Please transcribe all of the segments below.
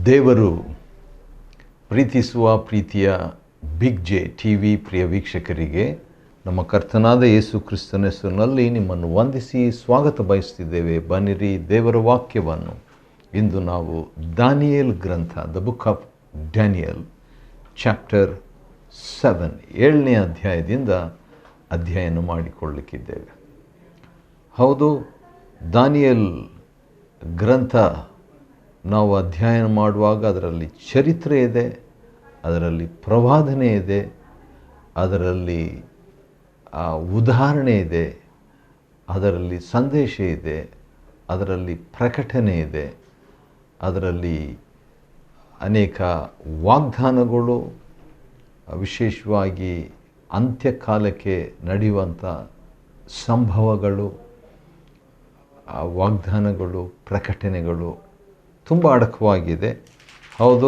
ದೇವರು ಪ್ರೀತಿಸುವ ಪ್ರೀತಿಯ ಬಿಗ್ ಜೆ ಟಿ ವಿ ಪ್ರಿಯ ವೀಕ್ಷಕರಿಗೆ ನಮ್ಮ ಕರ್ತನಾದ ಯೇಸು ಕ್ರಿಸ್ತನ ಹೆಸರಿನಲ್ಲಿ ನಿಮ್ಮನ್ನು ವಂದಿಸಿ ಸ್ವಾಗತ ಬಯಸ್ತಿದ್ದೇವೆ. ಬನ್ನಿರಿ ದೇವರ ವಾಕ್ಯವನ್ನು ಇಂದು ನಾವು ದಾನಿಯೇಲ್ ಗ್ರಂಥ the book of Daniel chapter 7 7ನೇ ಅಧ್ಯಾಯದಿಂದ ಅಧ್ಯಯನ ಮಾಡಿಕೊಳ್ಳಲಿಕ್ಕಿದ್ದೇವೆ. ಹೌದು, ದಾನಿಯೇಲ್ ಗ್ರಂಥ ನಾವು ಅಧ್ಯಯನ ಮಾಡುವಾಗ ಅದರಲ್ಲಿ ಚರಿತ್ರೆ ಇದೆ, ಅದರಲ್ಲಿ ಪ್ರವಾದನೆ ಇದೆ, ಅದರಲ್ಲಿ ಉದಾಹರಣೆ ಇದೆ, ಅದರಲ್ಲಿ ಸಂದೇಶ ಇದೆ, ಅದರಲ್ಲಿ ಪ್ರಕಟಣೆ ಇದೆ, ಅದರಲ್ಲಿ ಅನೇಕ ವಾಗ್ದಾನಗಳು, ವಿಶೇಷವಾಗಿ ಅಂತ್ಯಕಾಲಕ್ಕೆ ನಡೆಯುವಂಥ ಸಂಭವಗಳು, ವಾಗ್ದಾನಗಳು, ಪ್ರಕಟಣೆಗಳು ತುಂಬ ಅಡಕವಾಗಿದೆ. ಹೌದು,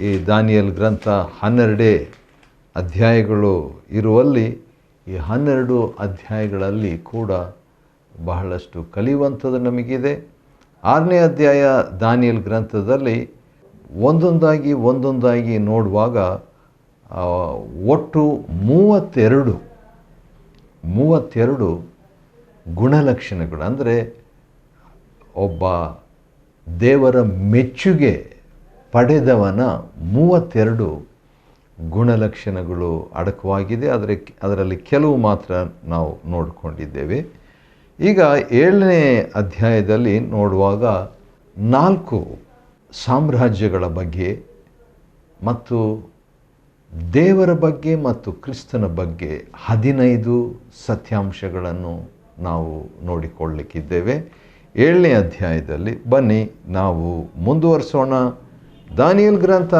ಈ ದಾನಿಯೇಲ್ ಗ್ರಂಥ 12 ಅಧ್ಯಾಯಗಳು ಇರುವಲ್ಲಿ ಈ 12 ಅಧ್ಯಾಯಗಳಲ್ಲಿ ಕೂಡ ಬಹಳಷ್ಟು ಕಲಿಯುವಂಥದ್ದು ನಮಗಿದೆ. 6ನೇ ಅಧ್ಯಾಯ ದಾನಿಯೇಲ್ ಗ್ರಂಥದಲ್ಲಿ ಒಂದೊಂದಾಗಿ ನೋಡುವಾಗ ಒಟ್ಟು 32 ಗುಣಲಕ್ಷಣಗಳು, ಅಂದರೆ ಒಬ್ಬ ದೇವರ ಮೆಚ್ಚುಗೆ ಪಡೆದವನ 32 ಗುಣಲಕ್ಷಣಗಳು ಅಡಕವಾಗಿದೆ. ಅದರಲ್ಲಿ ಕೆಲವು ಮಾತ್ರ ನಾವು ನೋಡಿಕೊಂಡಿದ್ದೇವೆ. ಈಗ 7ನೇ ಅಧ್ಯಾಯದಲ್ಲಿ ನೋಡುವಾಗ 4 ಸಾಮ್ರಾಜ್ಯಗಳ ಬಗ್ಗೆ ಮತ್ತು ದೇವರ ಬಗ್ಗೆ ಮತ್ತು ಕ್ರಿಸ್ತನ ಬಗ್ಗೆ 15 ಸತ್ಯಾಂಶಗಳನ್ನು ನಾವು ನೋಡಿಕೊಳ್ಳಲಿಕ್ಕಿದ್ದೇವೆ 7ನೇ ಅಧ್ಯಾಯದಲ್ಲಿ. ಬನ್ನಿ ನಾವು ಮುಂದುವರಿಸೋಣ. ದಾನಿಯೇಲ್ ಗ್ರಂಥ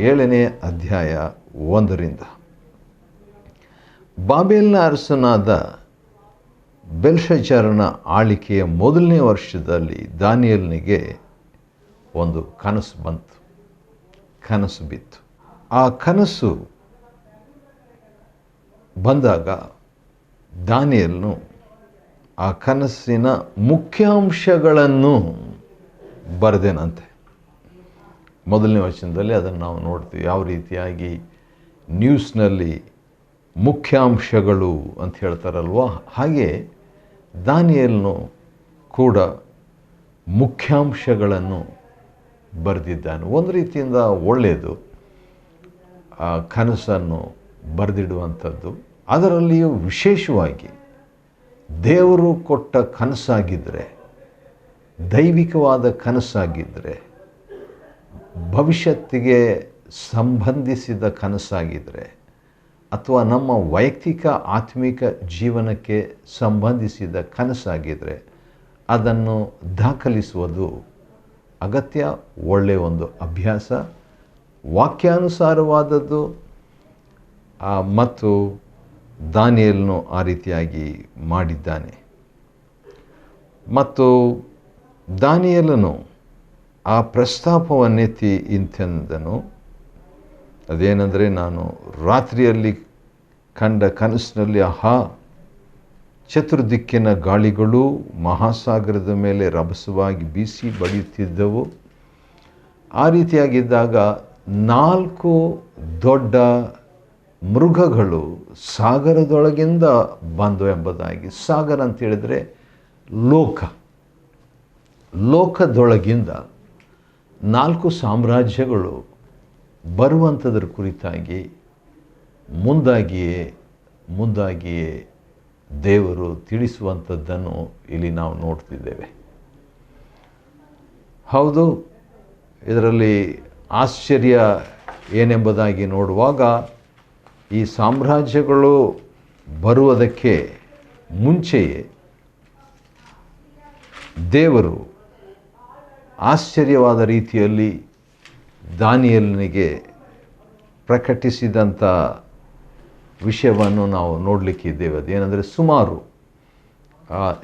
7ನೇ ಅಧ್ಯಾಯ 1ರಿಂದ. ಬಾಬೆಲ್ನ ಅರಸನಾದ ಬೆಲ್ಶಚ್ಚರನ ಆಳಿಕೆಯ 1ನೇ ವರ್ಷದಲ್ಲಿ ದಾನಿಯೇಲನಿಗೆ ಒಂದು ಕನಸು ಬಿತ್ತು. ಆ ಕನಸು ಬಂದಾಗ ದಾನಿಯೇಲನು ಆ ಕನಸಿನ ಮುಖ್ಯಾಂಶಗಳನ್ನು ಬರೆದೇನಂತೆ. 1ನೇ ವಚನದಲ್ಲಿ ಅದನ್ನು ನಾವು ನೋಡ್ತೀವಿ, ಯಾವ ರೀತಿಯಾಗಿ ನ್ಯೂಸ್ನಲ್ಲಿ ಮುಖ್ಯಾಂಶಗಳು ಅಂತ ಹೇಳ್ತಾರಲ್ವ, ಹಾಗೆ ದಾನಿಯೇಲನು ಕೂಡ ಮುಖ್ಯಾಂಶಗಳನ್ನು ಬರೆದಿದ್ದಾನೆ. ಒಂದು ರೀತಿಯಿಂದ ಒಳ್ಳೆಯದು ಆ ಕನಸನ್ನು ಬರೆದಿಡುವಂಥದ್ದು. ಅದರಲ್ಲಿಯೂ ವಿಶೇಷವಾಗಿ ದೇವರು ಕೊಟ್ಟ ಕನಸಾಗಿದ್ದರೆ, ದೈವಿಕವಾದ ಕನಸಾಗಿದ್ದರೆ, ಭವಿಷ್ಯತ್ತಿಗೆ ಸಂಬಂಧಿಸಿದ ಕನಸಾಗಿದ್ದರೆ, ಅಥವಾ ನಮ್ಮ ವೈಯಕ್ತಿಕ ಆತ್ಮಿಕ ಜೀವನಕ್ಕೆ ಸಂಬಂಧಿಸಿದ ಕನಸಾಗಿದ್ದರೆ ಅದನ್ನು ದಾಖಲಿಸುವುದು ಅಗತ್ಯ. ಒಳ್ಳೆಯ ಒಂದು ಅಭ್ಯಾಸ, ವಾಕ್ಯಾನುಸಾರವಾದದ್ದು. ಮತ್ತು ದಾನಿಯೇಲನು ಆ ರೀತಿಯಾಗಿ ಮಾಡಿದ್ದಾನೆ. ಮತ್ತು ದಾನಿಯೇಲನು ಆ ಪ್ರಸ್ತಾಪವನ್ನೆತ್ತಿ ಇಂತೆಂದನು, ಅದೇನೆಂದರೆ, ನಾನು ರಾತ್ರಿಯಲ್ಲಿ ಕಂಡ ಕನಸಿನಲ್ಲಿ ಚತುರ್ದಿಕ್ಕಿನ ಗಾಳಿಗಳು ಮಹಾಸಾಗರದ ಮೇಲೆ ರಭಸವಾಗಿ ಬೀಸಿ ಬಡಿಯುತ್ತಿದ್ದವು. ಆ ರೀತಿಯಾಗಿದ್ದಾಗ 4 ದೊಡ್ಡ ಮೃಗಗಳು ಸಾಗರದೊಳಗಿಂದ ಬಂದು ಎಂಬುದಾಗಿ. ಸಾಗರ ಅಂತ ಹೇಳಿದರೆ ಲೋಕದೊಳಗಿಂದ 4 ಸಾಮ್ರಾಜ್ಯಗಳು ಬರುವಂಥದ್ರ ಕುರಿತಾಗಿ ಮುಂದಾಗಿಯೇ ದೇವರು ತಿಳಿಸುವಂಥದ್ದನ್ನು ಇಲ್ಲಿ ನಾವು ನೋಡ್ತಿದ್ದೇವೆ. ಹೌದು, ಇದರಲ್ಲಿ ಆಶ್ಚರ್ಯ ಏನೆಂಬುದಾಗಿ ನೋಡುವಾಗ, ಈ ಸಾಮ್ರಾಜ್ಯಗಳು ಬರುವುದಕ್ಕೆ ಮುಂಚೆಯೇ ದೇವರು ಆಶ್ಚರ್ಯವಾದ ರೀತಿಯಲ್ಲಿ ದಾನಿಯೇಲನಿಗೆ ಪ್ರಕಟಿಸಿದಂಥ ವಿಷಯವನ್ನು ನಾವು ನೋಡಲಿಕ್ಕಿದ್ದೇವೆ. ಅದೇನೆಂದರೆ,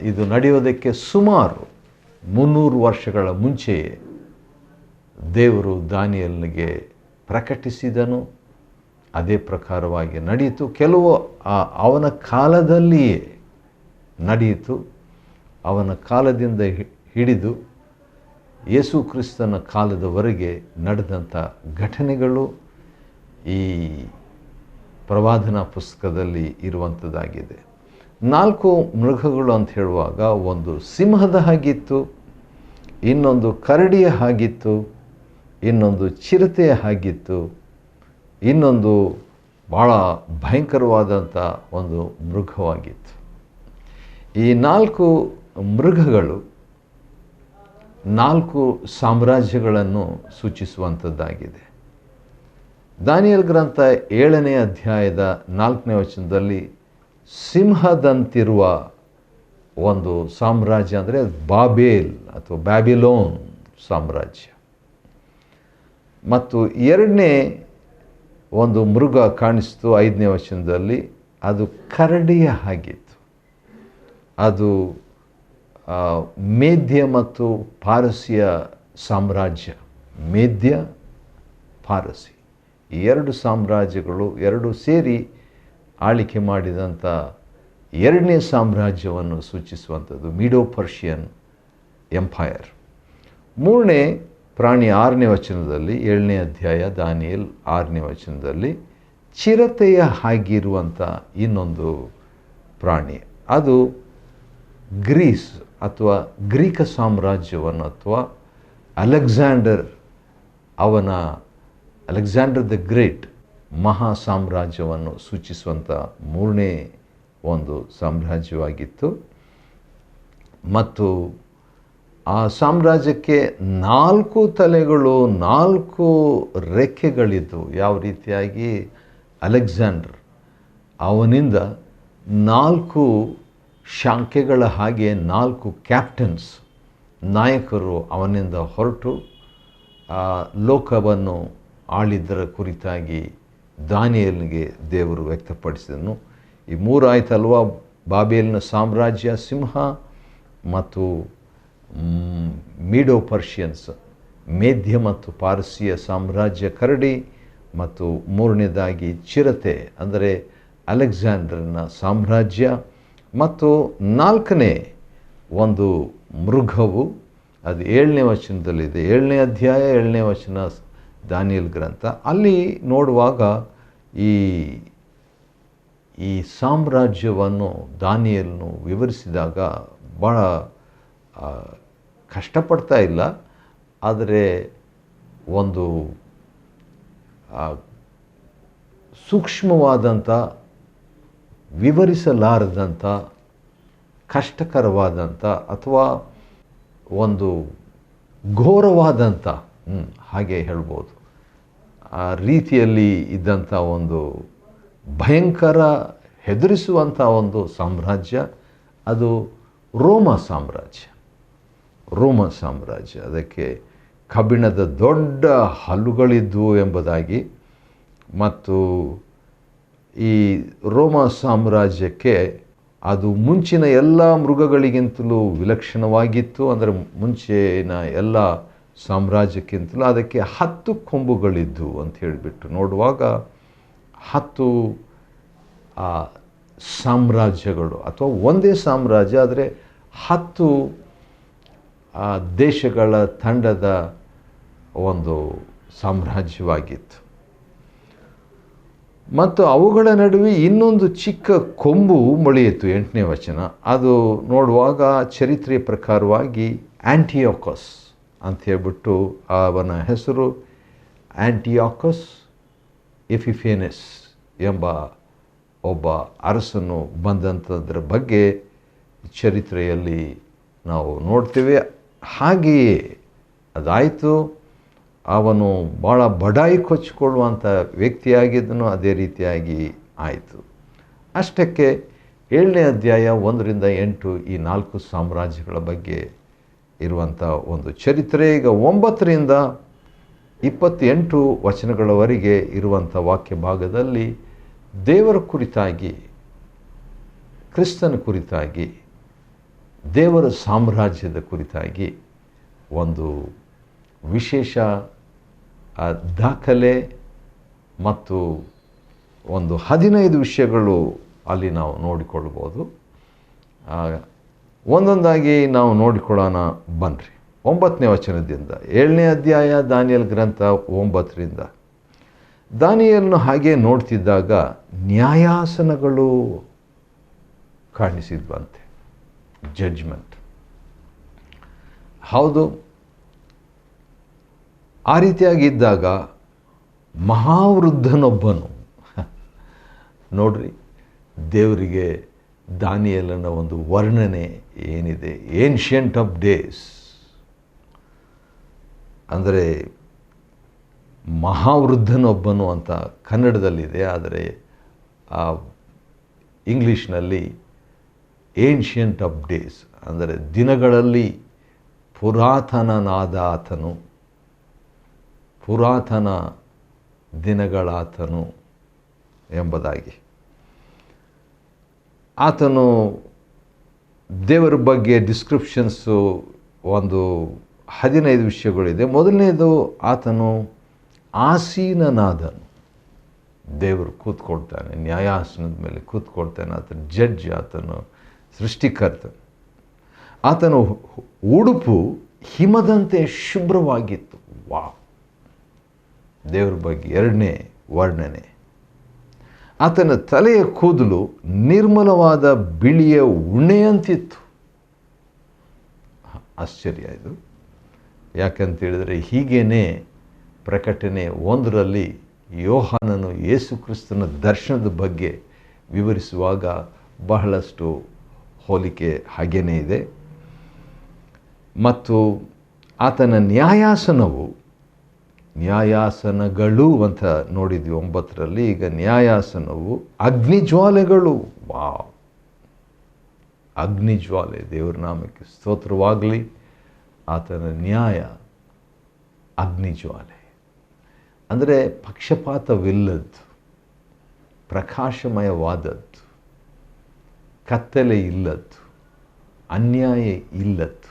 ಇದು ನಡೆಯೋದಕ್ಕೆ ಸುಮಾರು 300 ವರ್ಷಗಳ ಮುಂಚೆಯೇ ದೇವರು ದಾನಿಯೇಲನಿಗೆ ಪ್ರಕಟಿಸಿದನು. ಅದೇ ಪ್ರಕಾರವಾಗಿ ನಡೆಯಿತು. ಕೆಲವು ಅವನ ಕಾಲದಲ್ಲಿಯೇ ನಡೆಯಿತು. ಅವನ ಕಾಲದಿಂದ ಹಿಡಿದು ಯೇಸು ಕ್ರಿಸ್ತನ ಕಾಲದವರೆಗೆ ನಡೆದಂಥ ಘಟನೆಗಳು ಈ ಪ್ರವಾದನಾ ಪುಸ್ತಕದಲ್ಲಿ ಇರುವಂಥದ್ದಾಗಿದೆ. 4 ಮೃಗಗಳು ಅಂತ ಹೇಳುವಾಗ ಒಂದು ಸಿಂಹದ ಹಾಗಿತ್ತು, ಇನ್ನೊಂದು ಕರಡಿಯ ಹಾಗಿತ್ತು, ಇನ್ನೊಂದು ಚಿರತೆಯ ಹಾಗಿತ್ತು, ಇನ್ನೊಂದು ಭಾಳ ಭಯಂಕರವಾದಂಥ ಒಂದು ಮೃಗವಾಗಿತ್ತು. ಈ 4 ಮೃಗಗಳು 4 ಸಾಮ್ರಾಜ್ಯಗಳನ್ನು ಸೂಚಿಸುವಂಥದ್ದಾಗಿದೆ. ದಾನಿಯೇಲ್ ಗ್ರಂಥ 7ನೇ ಅಧ್ಯಾಯದ 4ನೇ ವಚನದಲ್ಲಿ ಸಿಂಹದಂತಿರುವ ಒಂದು ಸಾಮ್ರಾಜ್ಯ ಅಂದರೆ ಬಾಬೇಲ್ ಅಥವಾ ಬ್ಯಾಬಿಲೋನ್ ಸಾಮ್ರಾಜ್ಯ. ಮತ್ತು 2ನೇ ಒಂದು ಮೃಗ ಕಾಣಿಸ್ತು 5ನೇ ವಚನದಲ್ಲಿ, ಅದು ಕರಡಿಯ ಹಾಗಿತ್ತು. ಅದು ಮೇದ್ಯ ಮತ್ತು ಪಾರಸಿಯ ಸಾಮ್ರಾಜ್ಯ. ಮೇದ್ಯ ಪಾರಸಿ ಈ 2 ಸಾಮ್ರಾಜ್ಯಗಳು 2 ಸೇರಿ ಆಳಿಕೆ ಮಾಡಿದಂಥ 2ನೇ ಸಾಮ್ರಾಜ್ಯವನ್ನು ಸೂಚಿಸುವಂಥದ್ದು ಮೀಡೋ ಪರ್ಷಿಯನ್ ಎಂಪೈರ್. 3ನೇ ಪ್ರಾಣಿ 6ನೇ ವಚನದಲ್ಲಿ 7ನೇ ಅಧ್ಯಾಯ ದಾನಿಯೇಲ್ 6ನೇ ವಚನದಲ್ಲಿ ಚಿರತೆಯ ಹಾಗಿರುವಂಥ ಇನ್ನೊಂದು ಪ್ರಾಣಿ, ಅದು ಗ್ರೀಸ್ ಅಥವಾ ಗ್ರೀಕ ಸಾಮ್ರಾಜ್ಯವನ್ನು ಅಥವಾ ಅಲೆಕ್ಸಾಂಡರ್ ದ ಗ್ರೇಟ್ ಮಹಾ ಸಾಮ್ರಾಜ್ಯವನ್ನು ಸೂಚಿಸುವಂಥ 3ನೇ ಒಂದು ಸಾಮ್ರಾಜ್ಯವಾಗಿತ್ತು. ಮತ್ತು ಆ ಸಾಮ್ರಾಜ್ಯಕ್ಕೆ 4 ತಲೆಗಳು 4 ರೆಕ್ಕೆಗಳಿದ್ದವು. ಯಾವ ರೀತಿಯಾಗಿ ಅಲೆಕ್ಸಾಂಡರ್ ಅವನಿಂದ 4 ಶಾಂಖ್ಯಗಳ ಹಾಗೆ 4 ಕ್ಯಾಪ್ಟನ್ಸ್ ನಾಯಕರು ಅವನಿಂದ ಹೊರಟು ಲೋಕವನ್ನು ಆಳಿದ್ದರ ಕುರಿತಾಗಿ ದಾನಿಯೇಲನಿಗೆ ದೇವರು ವ್ಯಕ್ತಪಡಿಸಿದನು. ಈ 3 ಆಯ್ತಲ್ವ, ಬಾಬೇಲಿನ ಸಾಮ್ರಾಜ್ಯ ಸಿಂಹ, ಮತ್ತು ಮೀಡೋ ಪರ್ಷಿಯನ್ಸ್ ಮೇದ್ಯ ಮತ್ತು ಪಾರಸಿಯ ಸಾಮ್ರಾಜ್ಯ ಕರಡಿ, ಮತ್ತು 3ನೇದಾಗಿ ಚಿರತೆ ಅಂದರೆ ಅಲೆಕ್ಸಾಂಡರ್ನ ಸಾಮ್ರಾಜ್ಯ, ಮತ್ತು 4ನೇ ಒಂದು ಮೃಗವು ಅದು 7ನೇ ವಚನದಲ್ಲಿದೆ. 7ನೇ ಅಧ್ಯಾಯ 7ನೇ ವಚನ ದಾನಿಯೇಲ್ ಗ್ರಂಥ. ಅಲ್ಲಿ ನೋಡುವಾಗ ಈ ಸಾಮ್ರಾಜ್ಯವನ್ನು ದಾನಿಯೇಲನು ವಿವರಿಸಿದಾಗ ಭಾಳ ಕಷ್ಟಪಡ್ತಾ ಇಲ್ಲ, ಆದರೆ ಒಂದು ಸೂಕ್ಷ್ಮವಾದಂಥ ವಿವರಿಸಲಾರದಂಥ ಕಷ್ಟಕರವಾದಂಥ ಅಥವಾ ಒಂದು ಘೋರವಾದಂಥ ಹಾಗೆ ಹೇಳ್ಬೋದು ಆ ರೀತಿಯಲ್ಲಿ ಇದ್ದಂಥ ಒಂದು ಭಯಂಕರ ಹೆದರಿಸುವಂಥ ಒಂದು ಸಾಮ್ರಾಜ್ಯ, ಅದು ರೋಮ ಸಾಮ್ರಾಜ್ಯ. ಅದಕ್ಕೆ ಕಬ್ಬಿಣದ ದೊಡ್ಡ ಹಲ್ಲುಗಳಿದ್ವು ಎಂಬುದಾಗಿ, ಮತ್ತು ಈ ರೋಮ ಸಾಮ್ರಾಜ್ಯಕ್ಕೆ ಅದು ಮುಂಚಿನ ಎಲ್ಲ ಮೃಗಗಳಿಗಿಂತಲೂ ವಿಲಕ್ಷಣವಾಗಿತ್ತು. ಅಂದರೆ ಮುಂಚಿನ ಎಲ್ಲ ಸಾಮ್ರಾಜ್ಯಕ್ಕಿಂತಲೂ ಅದಕ್ಕೆ 10 ಕೊಂಬುಗಳಿದ್ವು ಅಂತ ಹೇಳಿಬಿಟ್ಟು ನೋಡುವಾಗ 10 ಸಾಮ್ರಾಜ್ಯಗಳು ಅಥವಾ ಒಂದೇ ಸಾಮ್ರಾಜ್ಯ, ಆದರೆ 10 ದೇಶಗಳ ತಂಡದ ಒಂದು ಸಾಮ್ರಾಜ್ಯವಾಗಿತ್ತು. ಮತ್ತು ಅವುಗಳ ನಡುವೆ ಇನ್ನೊಂದು ಚಿಕ್ಕ ಕೊಂಬು ಮೊಳೆಯಿತು. 8ನೇ ವಚನ. ಅದು ನೋಡುವಾಗ ಚರಿತ್ರೆಯ ಪ್ರಕಾರವಾಗಿ ಆಂಟಿಯೋಕಸ್ ಅಂತ ಹೇಳ್ಬಿಟ್ಟು ಅವನ ಹೆಸರು ಆಂಟಿಯೋಕಸ್ ಎಪಿಫೇನೆಸ್ ಎಂಬ ಒಬ್ಬ ಅರಸನು ಬಂದಂಥದ್ರ ಬಗ್ಗೆ ಚರಿತ್ರೆಯಲ್ಲಿ ನಾವು ನೋಡ್ತೇವೆ. ಹಾಗೆಯೇ ಅದಾಯಿತು. ಅವನು ಭಾಳ ಬಡಾಯಿ ಕೊಚ್ಚಿಕೊಳ್ಳುವಂಥ ವ್ಯಕ್ತಿಯಾಗಿದ್ದನು, ಅದೇ ರೀತಿಯಾಗಿ ಆಯಿತು. ಅಷ್ಟಕ್ಕೆ 7ನೇ ಅಧ್ಯಾಯ 1ರಿಂದ 8 ಈ 4 ಸಾಮ್ರಾಜ್ಯಗಳ ಬಗ್ಗೆ ಇರುವಂಥ ಒಂದು ಚರಿತ್ರೆ. ಈಗ 9ರಿಂದ 28 ವಚನಗಳವರೆಗೆ ಇರುವಂಥ ವಾಕ್ಯ ಭಾಗದಲ್ಲಿ ದೇವರ ಕುರಿತಾಗಿ, ಕ್ರಿಸ್ತನ ಕುರಿತಾಗಿ, ದೇವರ ಸಾಮ್ರಾಜ್ಯದ ಕುರಿತಾಗಿ ಒಂದು ವಿಶೇಷ ದಾಖಲೆ ಮತ್ತು ಒಂದು 15 ವಿಷಯಗಳು ಅಲ್ಲಿ ನಾವು ನೋಡಿಕೊಳ್ಬೋದು. ಒಂದೊಂದಾಗಿ ನಾವು ನೋಡಿಕೊಳ್ಳೋಣ ಬನ್ನಿರಿ. 9ನೇ ವಚನದಿಂದ 7ನೇ ಅಧ್ಯಾಯ ದಾನಿಯೇಲ್ ಗ್ರಂಥ 9ರಿಂದ. ದಾನಿಯೇಲನು ಹಾಗೆ ನೋಡ್ತಿದ್ದಾಗ ನ್ಯಾಯಾಸನಗಳು ಕಾಣಿಸಿದ್ವಂತೆ. ಜಡ್ಜ್ಮೆಂಟ್. ಹೌದು, ಆ ರೀತಿಯಾಗಿದ್ದಾಗ ಮಹಾವೃದ್ಧನೊಬ್ಬನು ನೋಡ್ರಿ, ದೇವರಿಗೆ ದಾನಿಯೇಲನ ಒಂದು ವರ್ಣನೆ ಏನಿದೆ, ಏನ್ಷಿಯಂಟ್ ಆಫ್ ಡೇಸ್ ಅಂದರೆ ಮಹಾವೃದ್ಧನೊಬ್ಬನು ಅಂತ ಕನ್ನಡದಲ್ಲಿದೆ, ಆದರೆ ಇಂಗ್ಲೀಷ್ನಲ್ಲಿ ಏನ್ಷಿಯಂಟ್ ಆಫ್ ಡೇಸ್ ಅಂದರೆ ದಿನಗಳಲ್ಲಿ ಪುರಾತನನಾದ ಆತನು, ಪುರಾತನ ದಿನಗಳಾತನು ಎಂಬುದಾಗಿ. ಆತನು ದೇವರ ಬಗ್ಗೆ ಡಿಸ್ಕ್ರಿಪ್ಷನ್ಸು ಒಂದು 15 ವಿಷಯಗಳಿದೆ. ಮೊದಲನೇದು, ಆತನು ಆಸೀನನಾದನು. ದೇವರು ಕೂತ್ಕೊಳ್ತಾನೆ, ನ್ಯಾಯಾಸನದ ಮೇಲೆ ಕೂತ್ಕೊಳ್ತಾನೆ. ಆತನು ಜಡ್ಜ್, ಆತನು ಸೃಷ್ಟಿಕರ್ತ. ಆತನು ಉಡುಪು ಹಿಮದಂತೆ ಶುಭ್ರವಾಗಿತ್ತು. ವಾವ್! ದೇವರ ಬಗ್ಗೆ 2ನೇ ವರ್ಣನೆ. ಆತನ ತಲೆಯ ಕೂದಲು ನಿರ್ಮಲವಾದ ಬಿಳಿಯ ಉಣ್ಣೆಯಂತಿತ್ತು. ಆಶ್ಚರ್ಯ ಇದು. ಯಾಕಂತೇಳಿದರೆ ಹೀಗೇನೆ ಪ್ರಕಟಣೆ 1ರಲ್ಲಿ ಯೋಹಾನನು ಯೇಸು ಕ್ರಿಸ್ತನ ದರ್ಶನದ ಬಗ್ಗೆ ವಿವರಿಸುವಾಗ ಬಹಳಷ್ಟು ಹೋಲಿಕೆ ಹಾಗೇನೇ ಇದೆ. ಮತ್ತು ಆತನ ನ್ಯಾಯಾಸನಗಳು ಅಂತ ನೋಡಿದ್ವಿ 9ರಲ್ಲಿ. ಈಗ ನ್ಯಾಯಾಸನವು ಅಗ್ನಿಜ್ವಾಲೆಗಳು. ವಾವ್! ಅಗ್ನಿಜ್ವಾಲೆ. ದೇವರ ನಾಮಕ್ಕೆ ಸ್ತೋತ್ರವಾಗಲಿ. ಆತನ ನ್ಯಾಯ ಅಗ್ನಿಜ್ವಾಲೆ ಅಂದರೆ ಪಕ್ಷಪಾತವಿಲ್ಲದ್ದು, ಪ್ರಕಾಶಮಯವಾದದ್ದು, ಕತ್ತಲೆ ಇಲ್ಲದ್ದು, ಅನ್ಯಾಯ ಇಲ್ಲದ್ದು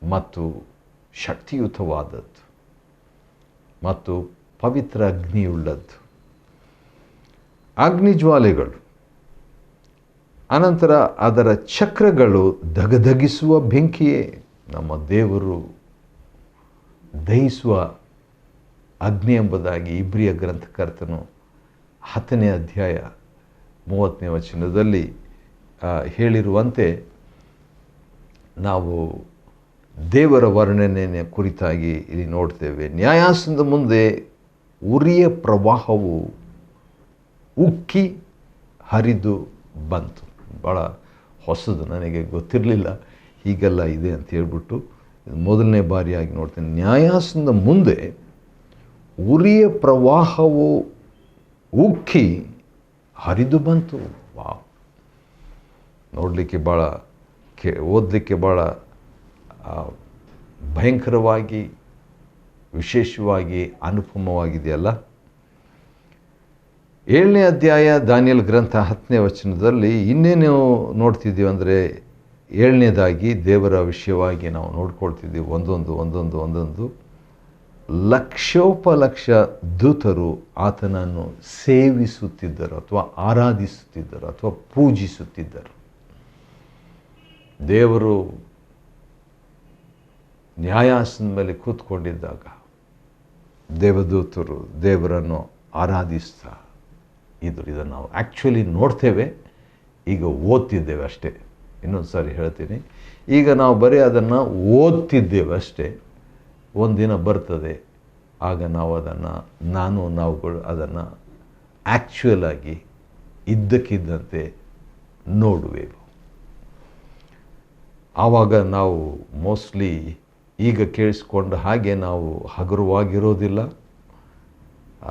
ಮತ್ತು ಶಕ್ತಿಯುತವಾದದ್ದು ಮತ್ತು ಪವಿತ್ರ ಅಗ್ನಿಯುಳ್ಳದ್ದು. ಅಗ್ನಿಜ್ವಾಲೆಗಳು. ಅನಂತರ ಅದರ ಚಕ್ರಗಳು ಧಗಧಗಿಸುವ ಬೆಂಕಿಯೇ. ನಮ್ಮ ದೇವರು ದಹಿಸುವ ಅಗ್ನಿ ಎಂಬುದಾಗಿ ಇಬ್ರಿಯ ಗ್ರಂಥಕರ್ತನು 10ನೇ ಅಧ್ಯಾಯ 30ನೇ ವಚನದಲ್ಲಿ ಹೇಳಿರುವಂತೆ ನಾವು ದೇವರ ವರ್ಣನೆಯ ಕುರಿತಾಗಿ ಇಲ್ಲಿ ನೋಡ್ತೇವೆ. ನ್ಯಾಯಾಸನದ ಮುಂದೆ ಉರಿಯ ಪ್ರವಾಹವು ಉಕ್ಕಿ ಹರಿದು ಬಂತು. ಭಾಳ ಹೊಸದು, ನನಗೆ ಗೊತ್ತಿರಲಿಲ್ಲ ಹೀಗೆಲ್ಲ ಇದೆ ಅಂತ ಹೇಳ್ಬಿಟ್ಟು ಮೊದಲನೇ ಬಾರಿಯಾಗಿ ನೋಡ್ತೇನೆ. ನ್ಯಾಯಾಸನದ ಮುಂದೆ ಉರಿಯ ಪ್ರವಾಹವು ಉಕ್ಕಿ ಹರಿದು ಬಂತು. ವಾವ್! ನೋಡಲಿಕ್ಕೆ ಭಾಳ ಓದಲಿಕ್ಕೆ ಭಾಳ ಭಯಂಕರವಾಗಿ, ವಿಶೇಷವಾಗಿ ಅನುಪಮವಾಗಿದೆಯಲ್ಲ. 7ನೇ ಅಧ್ಯಾಯ ದಾನಿಯೇಲ್ ಗ್ರಂಥ 10ನೇ ವಚನದಲ್ಲಿ ಇನ್ನೇನು ನೋಡ್ತಿದ್ದೀವಿ ಅಂದರೆ, 7ನೇದಾಗಿ ದೇವರ ವಿಷಯವಾಗಿ ನಾವು ನೋಡ್ಕೊಳ್ತಿದ್ದೀವಿ. ಒಂದೊಂದು ಲಕ್ಷೋಪಲಕ್ಷ ದೂತರು ಆತನನ್ನು ಸೇವಿಸುತ್ತಿದ್ದರು ಅಥವಾ ಆರಾಧಿಸುತ್ತಿದ್ದರು ಅಥವಾ ಪೂಜಿಸುತ್ತಿದ್ದರು. ದೇವರು ನ್ಯಾಯಾಸನದ ಮೇಲೆ ಕೂತ್ಕೊಂಡಿದ್ದಾಗ ದೇವದೂತರು ದೇವರನ್ನು ಆರಾಧಿಸ್ತಾ ಇದ್ರು. ಇದನ್ನು ನಾವು ಆ್ಯಕ್ಚುಲಿ ನೋಡ್ತೇವೆ, ಈಗ ಓದ್ತಿದ್ದೇವೆ ಅಷ್ಟೇ. ಇನ್ನೊಂದು ಸಾರಿ ಹೇಳ್ತೀನಿ, ಈಗ ನಾವು ಬರೀ ಅದನ್ನು ಓದ್ತಿದ್ದೇವೆ ಅಷ್ಟೇ. ಒಂದಿನ ಬರ್ತದೆ, ಆಗ ನಾವು ಅದನ್ನು ನಾವುಗಳು ಅದನ್ನು ಆ್ಯಕ್ಚುಯಲಾಗಿ ಇದ್ದಕ್ಕಿದ್ದಂತೆ ನೋಡುವೆವು. ಆವಾಗ ನಾವು ಮೋಸ್ಟ್ಲಿ ಈಗ ಕೇಳಿಸ್ಕೊಂಡ ಹಾಗೆ ನಾವು ಹಗುರವಾಗಿರೋದಿಲ್ಲ,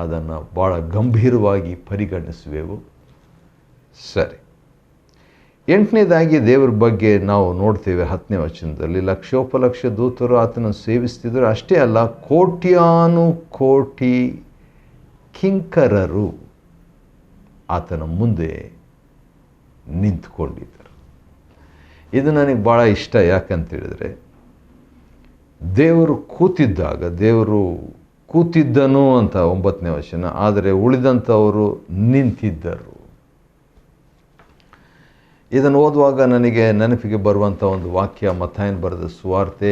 ಅದನ್ನು ಭಾಳ ಗಂಭೀರವಾಗಿ ಪರಿಗಣಿಸುವೆವು. ಸರಿ, 8ನೇದಾಗಿ ದೇವರ ಬಗ್ಗೆ ನಾವು ನೋಡ್ತೇವೆ 10ನೇ ವಚನದಲ್ಲಿ. ಲಕ್ಷೋಪಲಕ್ಷ ದೂತರು ಆತನನ್ನು ಸೇವಿಸ್ತಿದ್ದರು. ಅಷ್ಟೇ ಅಲ್ಲ, ಕೋಟ್ಯಾನು ಕೋಟಿ ಕಿಂಕರರು ಆತನ ಮುಂದೆ ನಿಂತುಕೊಂಡಿದ್ದರು. ಇದು ನನಗೆ ಭಾಳ ಇಷ್ಟ. ಯಾಕಂತೇಳಿದರೆ, ದೇವರು ಕೂತಿದ್ದಾಗ, ದೇವರು ಕೂತಿದ್ದನು ಅಂತ 9ನೇ ವಚನ, ಆದರೆ ಉಳಿದಂಥವರು ನಿಂತಿದ್ದರು. ಇದನ್ನು ಓದುವಾಗ ನನಗೆ ನೆನಪಿಗೆ ಬರುವಂಥ ಒಂದು ವಾಕ್ಯ ಮತ್ತಾಯನ ಬರೆದ ಸುವಾರ್ತೆ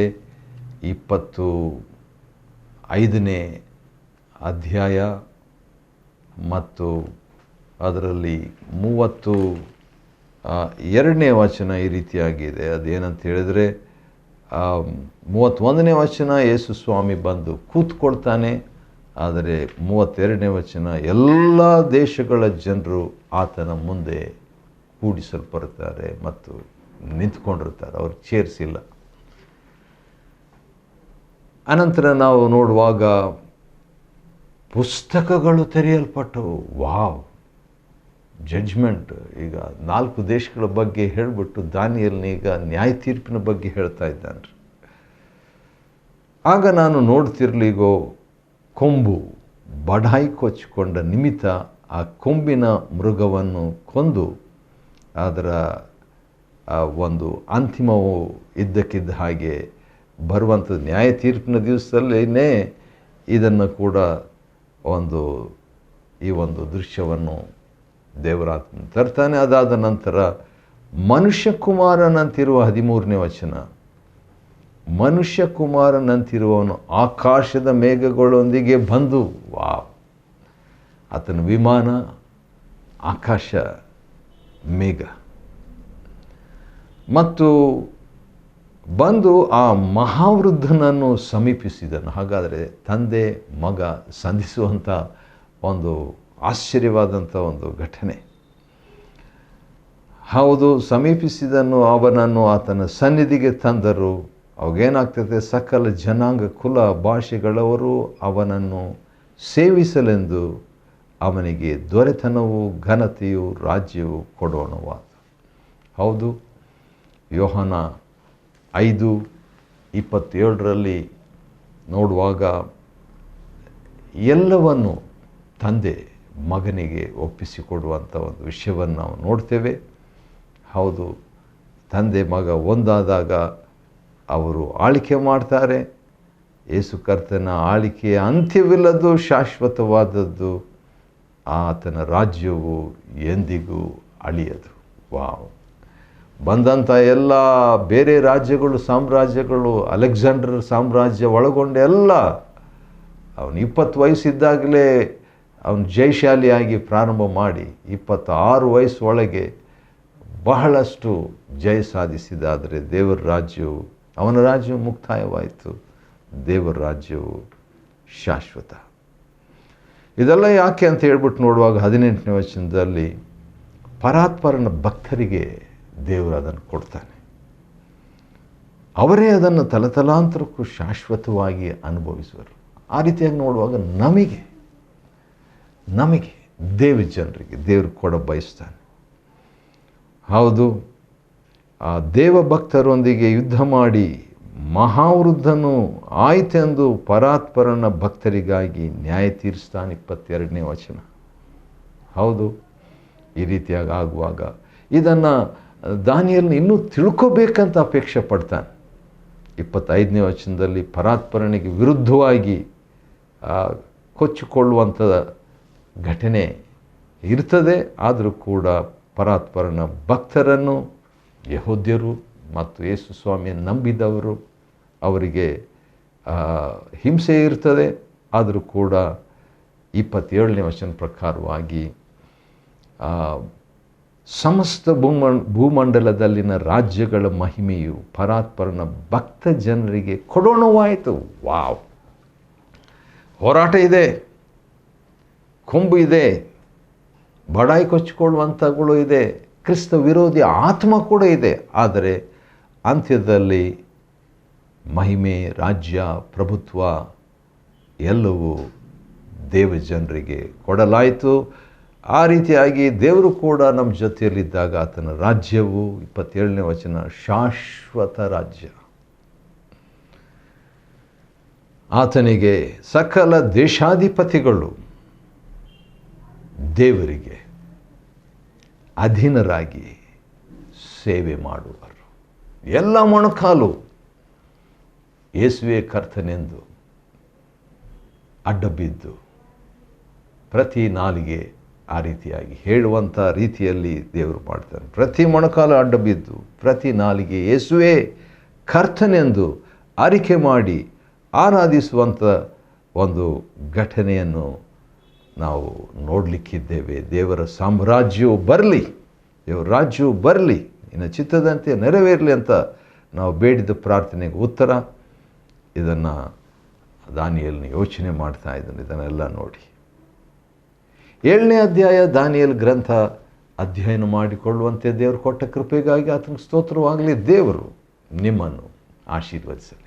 25ನೇ ಅಧ್ಯಾಯ ಮತ್ತು ಅದರಲ್ಲಿ 32ನೇ ವಚನ ಈ ರೀತಿಯಾಗಿದೆ. ಅದೇನಂತ ಹೇಳಿದರೆ 31ನೇ ವಚನ ಯೇಸು ಸ್ವಾಮಿ ಬಂದು ಕೂತ್ಕೊಳ್ತಾನೆ. ಆದರೆ 32ನೇ ವಚನ ಎಲ್ಲ ದೇಶಗಳ ಜನರು ಆತನ ಮುಂದೆ ಕೂಡಿಸಲ್ಪಡ್ತಾರೆ ಮತ್ತು ನಿಂತ್ಕೊಂಡಿರ್ತಾರೆ, ಅವ್ರು ಚೇರ್ಸಿಲ್ಲ. ಅನಂತರ ನಾವು ನೋಡುವಾಗ ಪುಸ್ತಕಗಳು ತೆರೆಯಲ್ಪಟ್ಟವು. Wow, judgment. ಈಗ 4 ದೇಶಗಳ ಬಗ್ಗೆ ಹೇಳಿಬಿಟ್ಟು ದಾನಿಯೇಲನೀಗ ನ್ಯಾಯ ತೀರ್ಪಿನ ಬಗ್ಗೆ ಹೇಳ್ತಾ ಇದ್ದಾನೆ. ಆಗ ನಾನು ನೋಡ್ತಿರ್ಲಿಗೋ ಕೊಂಬು ಬಡಾಯಿ ಕೊಚ್ಚಿಕೊಂಡ ನಿಮಿತ್ತ ಆ ಕೊಂಬಿನ ಮೃಗವನ್ನು ಕೊಂದು ಅದರ ಒಂದು ಅಂತಿಮವು ಇದ್ದಕ್ಕಿದ್ದ ಹಾಗೆ ಬರುವಂಥದ್ದು ನ್ಯಾಯ ತೀರ್ಪಿನ ದಿವಸದಲ್ಲೇ ಇದನ್ನು ಕೂಡ ಈ ಒಂದು ದೃಶ್ಯವನ್ನು ದೇವರಾತ್ಮ ತರ್ತಾನೆ. ಅದಾದ ನಂತರ ಮನುಷ್ಯ ಕುಮಾರನಂತಿರುವ 13ನೇ ವಚನ, ಮನುಷ್ಯ ಕುಮಾರನಂತಿರುವವನು ಆಕಾಶದ ಮೇಘಗಳೊಂದಿಗೆ ಬಂದು, ವಾವ್, ಆತನ ವಿಮಾನ ಆಕಾಶ ಮೇಘ, ಮತ್ತು ಬಂದು ಆ ಮಹಾವೃದ್ಧನನ್ನು ಸಮೀಪಿಸಿದನು. ಹಾಗಾದರೆ ತಂದೆ ಮಗ ಸಂಧಿಸುವಂಥ ಒಂದು ಆಶ್ಚರ್ಯವಾದಂಥ ಒಂದು ಘಟನೆ. ಹೌದು, ಸಮೀಪಿಸಿದನು, ಅವನನ್ನು ಆತನ ಸನ್ನಿಧಿಗೆ ತಂದರು. ಅವಾಗೇನಾಗ್ತದೆ, ಸಕಲ ಜನಾಂಗ ಕುಲ ಭಾಷೆಗಳವರು ಅವನನ್ನು ಸೇವಿಸಲೆಂದು ಅವನಿಗೆ ದೊರೆತನವು ಘನತೆಯು ರಾಜ್ಯವು ಕೊಡೋಣವಾದ. ಹೌದು, ಯೋಹಾನ 5:27 ನೋಡುವಾಗ ಎಲ್ಲವನ್ನು ತಂದೆ ಮಗನಿಗೆ ಒಪ್ಪಿಸಿಕೊಡುವಂಥ ಒಂದು ವಿಷಯವನ್ನು ನಾವು ನೋಡ್ತೇವೆ. ಹೌದು, ತಂದೆ ಮಗ ಒಂದಾದಾಗ ಅವರು ಆಳ್ವಿಕೆ ಮಾಡ್ತಾರೆ. ಯೇಸು ಕರ್ತನ ಆಳ್ವಿಕೆಯ ಅಂತ್ಯವಿಲ್ಲದ್ದು, ಶಾಶ್ವತವಾದದ್ದು. ಆತನ ರಾಜ್ಯವು ಎಂದಿಗೂ ಅಳಿಯದು. ವಾವ್, ಬಂದಂಥ ಎಲ್ಲ ಬೇರೆ ರಾಜ್ಯಗಳು, ಸಾಮ್ರಾಜ್ಯಗಳು, ಅಲೆಕ್ಸಾಂಡರ್ ಸಾಮ್ರಾಜ್ಯ ಒಳಗೊಂಡ ಎಲ್ಲ, ಅವನು 20 ವಯಸ್ಸಿದ್ದಾಗಲೇ ಅವನು ಜಯಶಾಲಿಯಾಗಿ ಪ್ರಾರಂಭ ಮಾಡಿ 26 ವಯಸ್ಸೊಳಗೆ ಬಹಳಷ್ಟು ಜಯ ಸಾಧಿಸಿದ. ಆದರೆ ದೇವರ ರಾಜ್ಯವು, ಅವನ ರಾಜ್ಯವು ಮುಕ್ತಾಯವಾಯಿತು. ದೇವರ ರಾಜ್ಯವು ಶಾಶ್ವತ. ಇದೆಲ್ಲ ಯಾಕೆ ಅಂತ ಹೇಳ್ಬಿಟ್ಟು ನೋಡುವಾಗ 18ನೇ ವಚನದಲ್ಲಿ ಪರಾತ್ಪರನ ಭಕ್ತರಿಗೆ ದೇವರು ಅದನ್ನು ಕೊಡ್ತಾನೆ. ಅವರೇ ಅದನ್ನು ತಲತಲಾಂತರಕ್ಕೂ ಶಾಶ್ವತವಾಗಿ ಅನುಭವಿಸುವರು. ಆ ರೀತಿಯಾಗಿ ನೋಡುವಾಗ ನಮಗೆ ದೇವ ಜನರಿಗೆ ದೇವರು ಕೊಡ ಬಯಸ್ತಾನೆ. ಹೌದು, ಆ ದೇವ ಭಕ್ತರೊಂದಿಗೆ ಯುದ್ಧ ಮಾಡಿ ಮಹಾವೃದ್ಧನು ಆಯ್ತೆಂದು ಪರಾತ್ಪರನ ಭಕ್ತರಿಗಾಗಿ ನ್ಯಾಯ ತೀರಿಸ್ತಾನೆ. 22ನೇ ವಚನ. ಹೌದು, ಈ ರೀತಿಯಾಗಿ ಆಗುವಾಗ ಇದನ್ನು ದಾನಿಯೇಲನು ಇನ್ನೂ ತಿಳ್ಕೋಬೇಕಂತ ಅಪೇಕ್ಷೆ ಪಡ್ತಾನೆ. 25ನೇ ವಚನದಲ್ಲಿ ಪರಾತ್ಪರನಿಗೆ ವಿರುದ್ಧವಾಗಿ ಕೊಚ್ಚಿಕೊಳ್ಳುವಂಥ ಘಟನೆ ಇರ್ತದೆ. ಆದರೂ ಕೂಡ ಪರಾತ್ಪರನ ಭಕ್ತರನ್ನು, ಯಹೂದ್ಯರು ಮತ್ತು ಯೇಸು ಸ್ವಾಮಿಯನ್ನು ನಂಬಿದವರು, ಅವರಿಗೆ ಹಿಂಸೆ ಇರ್ತದೆ. ಆದರೂ ಕೂಡ 27ನೇ ವಚನ ಪ್ರಕಾರವಾಗಿ ಸಮಸ್ತ ಭೂಮಂಡಲದಲ್ಲಿನ ರಾಜ್ಯಗಳ ಮಹಿಮೆಯು ಪರಾತ್ಪರನ ಭಕ್ತ ಜನರಿಗೆ ಕೊಡೋಣವಾಯಿತು. ವಾವ್, ಹೋರಾಟ ಇದೆ, ಕೊಂಬು ಇದೆ, ಬಡಾಯಿ ಕೊಚ್ಚಿಕೊಳ್ಳುವಂಥಗಳು ಇದೆ, ಕ್ರಿಸ್ತ ವಿರೋಧಿ ಆತ್ಮ ಕೂಡ ಇದೆ. ಆದರೆ ಅಂತ್ಯದಲ್ಲಿ ಮಹಿಮೆ, ರಾಜ್ಯ, ಪ್ರಭುತ್ವ ಎಲ್ಲವೂ ದೇವ ಜನರಿಗೆ ಕೊಡಲಾಯಿತು. ಆ ರೀತಿಯಾಗಿ ದೇವರು ಕೂಡ ನಮ್ಮ ಜೊತೆಯಲ್ಲಿದ್ದಾಗ ಆತನ ರಾಜ್ಯವು 27ನೇ ವಚನ ಶಾಶ್ವತ ರಾಜ್ಯ. ಆತನಿಗೆ ಸಕಲ ದೇಶಾಧಿಪತಿಗಳು ದೇವರಿಗೆ ಅಧೀನರಾಗಿ ಸೇವೆ ಮಾಡುವರು. ಎಲ್ಲ ಮೊಣಕಾಲು ಯೇಸುವೇ ಕರ್ತನೆಂದು ಅಡ್ಡಬಿದ್ದು ಪ್ರತಿ ನಾಲಿಗೆ ಆ ರೀತಿಯಾಗಿ ಹೇಳುವಂಥ ರೀತಿಯಲ್ಲಿ ದೇವರು ಮಾಡ್ತಾನೆ. ಪ್ರತಿ ಮೊಣಕಾಲು ಅಡ್ಡ ಬಿದ್ದು, ಪ್ರತಿ ನಾಲಿಗೆ ಯೇಸುವೇ ಕರ್ತನೆಂದು ಅರಿಕೆ ಮಾಡಿ ಆರಾಧಿಸುವಂಥ ಒಂದು ಘಟನೆಯನ್ನು ನಾವು ನೋಡಲಿಕ್ಕಿದ್ದೇವೆ. ದೇವರ ಸಾಮ್ರಾಜ್ಯವು ಬರಲಿ, ದೇವರ ರಾಜ್ಯವು ಬರಲಿ, ಇನ್ನು ಚಿತ್ತದಂತೆ ನೆರವೇರಲಿ ಅಂತ ನಾವು ಬೇಡಿದ ಪ್ರಾರ್ಥನೆಗೆ ಉತ್ತರ. ಇದನ್ನು ದಾನಿಯೇಲನು ಯೋಚನೆ ಮಾಡ್ತಾ ಇದ್ದಾನೆ. ಇದನ್ನೆಲ್ಲ ನೋಡಿ 7ನೇ ಅಧ್ಯಾಯ ದಾನಿಯೇಲ ಗ್ರಂಥ ಅಧ್ಯಯನ ಮಾಡಿಕೊಳ್ಳುವಂತೆ ದೇವರು ಕೊಟ್ಟ ಕೃಪೆಗಾಗಿ ಆತನಿಗೆ ಸ್ತೋತ್ರವಾಗಲಿ. ದೇವರು ನಿಮ್ಮನ್ನು ಆಶೀರ್ವದಿಸಲಿ.